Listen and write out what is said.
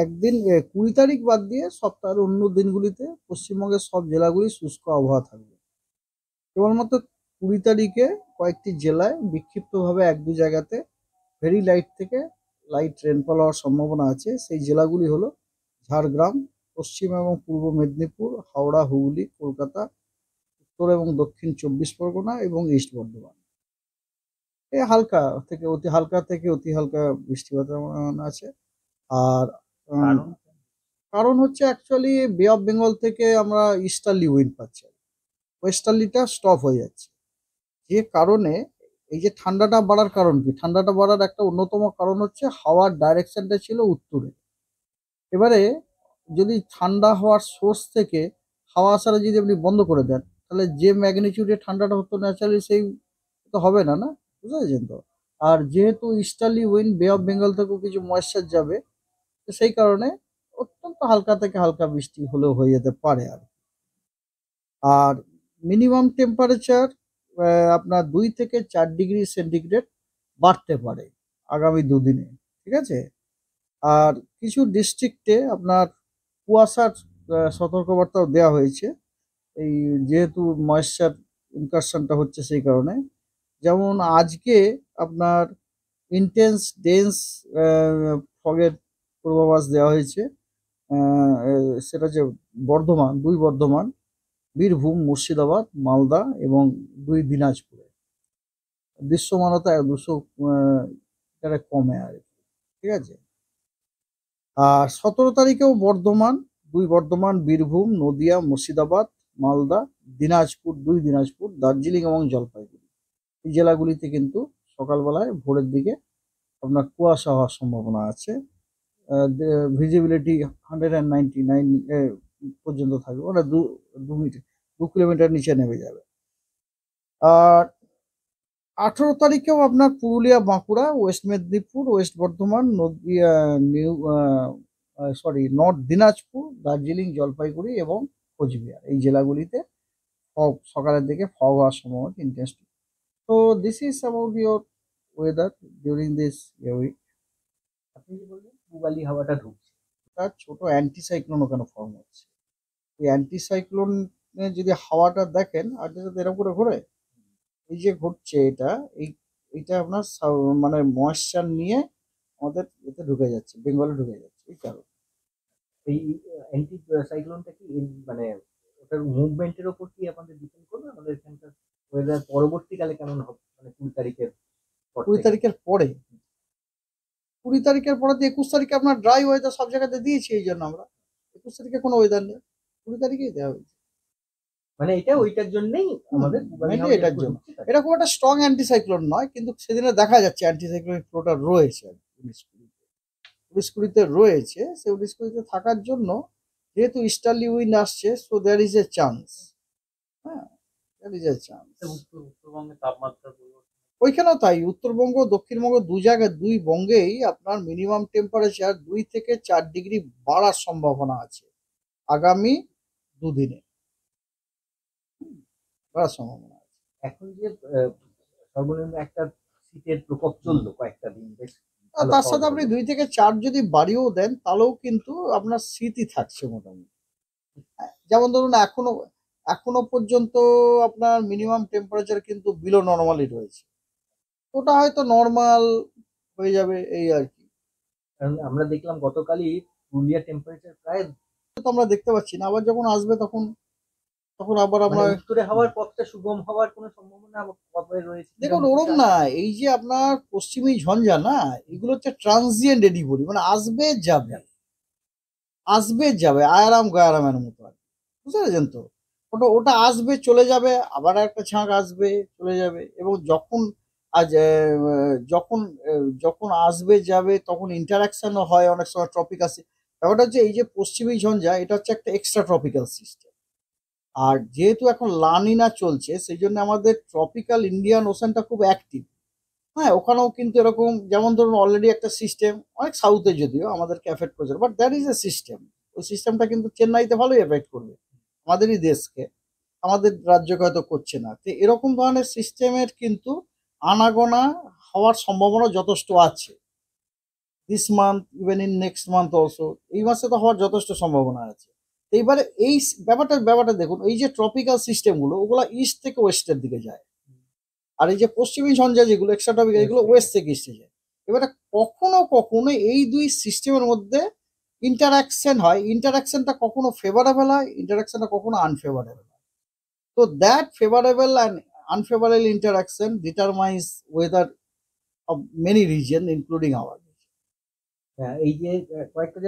একদিন 20 তারিখ বাদ দিয়ে সপ্তাহের অন্য দিনগুলিতে পশ্চিমবঙ্গের সব জেলাগুলি শুষ্ক আবহাওয়া থাকবে। কেবলমাত্র 20 তারিখে কয়েকটি জেলায় বিক্ষিপ্তভাবে এক দু জায়গাতে ভেরি লাইট থেকে লাইট রেনফল হওয়ার সম্ভাবনা আছে। সেই জেলাগুলি হলো ঝাড়গ্রাম, পশ্চিম এবং পূর্ব মেদিনীপুর, হাওড়া, হুগলি, কলকাতা, উত্তর এবং দক্ষিণ 24 পরগনা এবং ইস্ট বর্ধমান। এই হালকা থেকে অতি হালকা বৃষ্টিপাতের সম্ভাবনা আছে। আর উম, কারণ হচ্ছে অ্যাকচুয়ালি বে অফ বেঙ্গল থেকে আমরা ইস্টার্লি উইন্ড পাচ্ছি, ওয়েস্টার্লিটা স্টপ হয়ে যাচ্ছে, যে কারণে এই যে ঠান্ডাটা বাড়ার কারণ কি, ঠান্ডাটা বাড়ার একটা অন্যতম কারণ হচ্ছে হাওয়ার ডাইরেকশনটা ছিল উত্তরে। এবারে যদি ঠান্ডা হওয়ার সোর্স থেকে হাওয়া আসাটা যদি আপনি বন্ধ করে দেন, তাহলে যে ম্যাগনিটিউডে ঠান্ডাটা হতো ন্যাচারালি সেই তো হবে না, না? বুঝতে পেরেছেন তো? আর যেহেতু ইস্টার্লি উইন্ড বে অফ বেঙ্গল থেকেও কিছু ময়েশ্চার যাবে, তো সেই কারণে অত্যন্ত হালকা থেকে হালকা বৃষ্টি হলেও হয়ে যেতে পারে। আর মিনিমাম টেম্পারেচার আপনার 2 থেকে 4 ডিগ্রি সেন্টিগ্রেড বাড়তে পারে আগামী দুদিনে। ঠিক আছে? আর কিছু ডিস্ট্রিক্টে আপনার কুয়াশার সতর্কবার্তাও দেওয়া হয়েছে, এই যেহেতু ময়েশ্চার ইনকারশনটা হচ্ছে সেই কারণে। যেমন আজকে আপনার ইন্টেন্স ডেন্স ফগের পূর্বাভাস দেওয়া হয়েছে। সেটা যে বর্ধমান, বীরভূম, মুর্শিদাবাদ, মালদা এবং 2 দিনাজপুরে দৃশ্যমানতা 200 এটা কমে আর কি। ঠিক আছে? আর 17 তারিখেও বর্ধমান, বীরভূম, নদিয়া, মুর্শিদাবাদ, মালদা, দিনাজপুর, দার্জিলিং এবং জলপাইগুড়ি, এই জেলাগুলিতে কিন্তু সকালবেলায় ভোরের দিকে আপনার কুয়াশা হওয়ার সম্ভাবনা আছে। ভিজিবিলিটি 199 পর্যন্ত থাকবে, মানে 2 কিলোমিটার নিচে নেমে যাবে। আর 18 তারিখেও আপনার Purulia, Bankura, West Medinipur, West Bardhaman, Nadia, north Dinajpur, Darjeeling, Jalpaiguri এবং কোচবিহার, এই জেলাগুলিতে সকালের দিকে ফগ হওয়ার সম্ভাবনা ইন্টেন্সিটি। তো this is about your weather during this week. আপনি যে বললেন পূবালি হাওয়াটা ঢুকছে, তার ছোট অ্যান্টিসাইক্লোন ওখানে ফর্ম হচ্ছে। এই অ্যান্টিসাইক্লোনে যদি হাওয়াটা দেখেন, আর যেটা এরকম করে ঘোরে, এই যে ঘুরছে এটা, এইটা আপনার মানে ময়েশ্চার নিয়ে আমাদের এতে ঢুকে যাচ্ছে, বেঙ্গলে ঢুকে যাচ্ছে, এই কারণে। এই অ্যান্টি সাইক্লোনটা কি মানে ওটার মুভমেন্টের ওপর কি আমাদের ডিপেন্ড করবে আমাদের এখানকার ওয়েদার পরবর্তীকালে কেমন হবে, মানে 20 তারিখের পর কুড়ি থেকে? তারিখের পরে 20 তারিখের পরে তো 21 তারিখে আপনার ড্রাই ওয়েদার সব জায়গাতে দিয়েছি, এই জন্য আমরা 21 তারিখে কোনো ওয়েদার নেই, 20 তারিখেই দেওয়া হয়েছে। মানে এটা ওইটার জন্যই আমাদের পূবালি মেনলি হাওয়াটা এটার একটু জন্য। ঢুকছে তাই? এটা খুব একটা স্ট্রং অ্যান্টিসাইক্লোন নয়, কিন্তু সেদিনে দেখা যাচ্ছে অ্যান্টিসাইক্লোনিক ফ্লোটা রয়েছে আর কি 19-20-তে রয়েছে। সে 19-20-তে থাকার জন্য যেহেতু ইস্টার্লি উইন্ড আসছে, so there is a chance. হ্যাঁ, দেয়ার ইজ এ চান্স। উত্তরবঙ্গের তাপমাত্রা ওইখানেও তাই, উত্তরবঙ্গ দক্ষিণবঙ্গ দু জায়গায়, দুই বঙ্গেই আপনার মিনিমাম টেম্পারেচার 2 থেকে 4 ডিগ্রি বাড়ার সম্ভাবনা আছে আগামী দুদিনে, বাড়ার সম্ভাবনা আছে। এখন যে সর্বনিম্ন একটা শীতের প্রকোপ চললো কয়েকটা দিন, বেশ আর ভালো তার ফল সাথে আপনি হলো। 2 থেকে 4 যদি বাড়িয়েও দেন, তাহলেও কিন্তু আপনার শীতই থাকছে মোটামুটি। যেমন ধরুন এখনো পর্যন্ত আপনার মিনিমাম টেম্পারেচার কিন্তু বিলো নর্মালি রয়েছে, ওটা হয়তো নর্মাল হয়ে যাবে এই আর কি। কারণ আমরা দেখলাম গতকালই পুরুলিয়ার টেম্পারেচার প্রায়, তো আমরা দেখতে পাচ্ছি না, আবার যখন আসবে তখন তখন আবার মানে আমরা। উত্তরে হওয়ার পথটা সুগম হওয়ার কোনো সম্ভাবনা কবে রয়েছে দেখুন, কিরকম কিছু ওরম আছে? না, এই যে আপনার পশ্চিমী ঝঞ্ঝা না, এগুলো হচ্ছে ট্রানজিয়েন্ট এডি বলি, মানে আসবে যাবে, আসবে যাবে, আয়ারাম গায়ারামের মতো আর কি। বুঝতে পেরেছেন তো? ওটা ওটা আসবে চলে যাবে, আবার একটা ছাঁক আসবে চলে যাবে, এবং আজ যখন আসবে যাবে তখন ইন্টারাকশনও হয়, অনেক সময় ট্রপিক আসে। ব্যাপারটা হচ্ছে এই যে পশ্চিমী ঝঞ্ঝা, এটা হচ্ছে একটা এক্সট্রা ট্রপিক্যাল সিস্টেম। আর যেহেতু এখন লানিনা চলছে, সেই জন্য আমাদের ট্রপিক্যাল ইন্ডিয়ান ওশানটা খুব অ্যাক্টিভ। হ্যাঁ, ওখানেও কিন্তু এরকম, যেমন ধরুন অলরেডি একটা সিস্টেম, অনেক সাউথে যদিও আমাদেরকে এফেক্ট করছে, but that is a system. ওই সিস্টেমটা কিন্তু চেন্নাইতে ভালোই এফেক্ট করবে আমাদেরই দেশকে, আমাদের রাজ্যকে হয়তো করছে না। তো এরকম ধরনের সিস্টেমের কিন্তু আনাগোনা হওয়ার সম্ভাবনা যথেষ্ট আছে। This month, even in next month also. এই মাসে তো হওয়ার যথেষ্ট সম্ভাবনা আছে। তো এইবারে এই ব্যাপারটা দেখুন, এই যে ট্রপিক্যাল সিস্টেমগুলো ওগুলো ইস্ট থেকে ওয়েস্টের দিকে যায়, আর এই যে পশ্চিমী ঝঞ্ঝা যেগুলো এক্সট্রা টপিক্যাল এগুলো ওয়েস্ট থেকে ইস্টে যায়। এবারে কখনো কখনো এই দুই সিস্টেমের মধ্যে ইন্টারাকশন হয়, ইন্টারাকশনটা কখনো ফেভারেবল হয়, ইন্টারাকশনটা কখনো আনফেভারেবল হয়। তো that favourable and unfavourable interaction determines weather of many reason including hour. এই যে কয়েকটা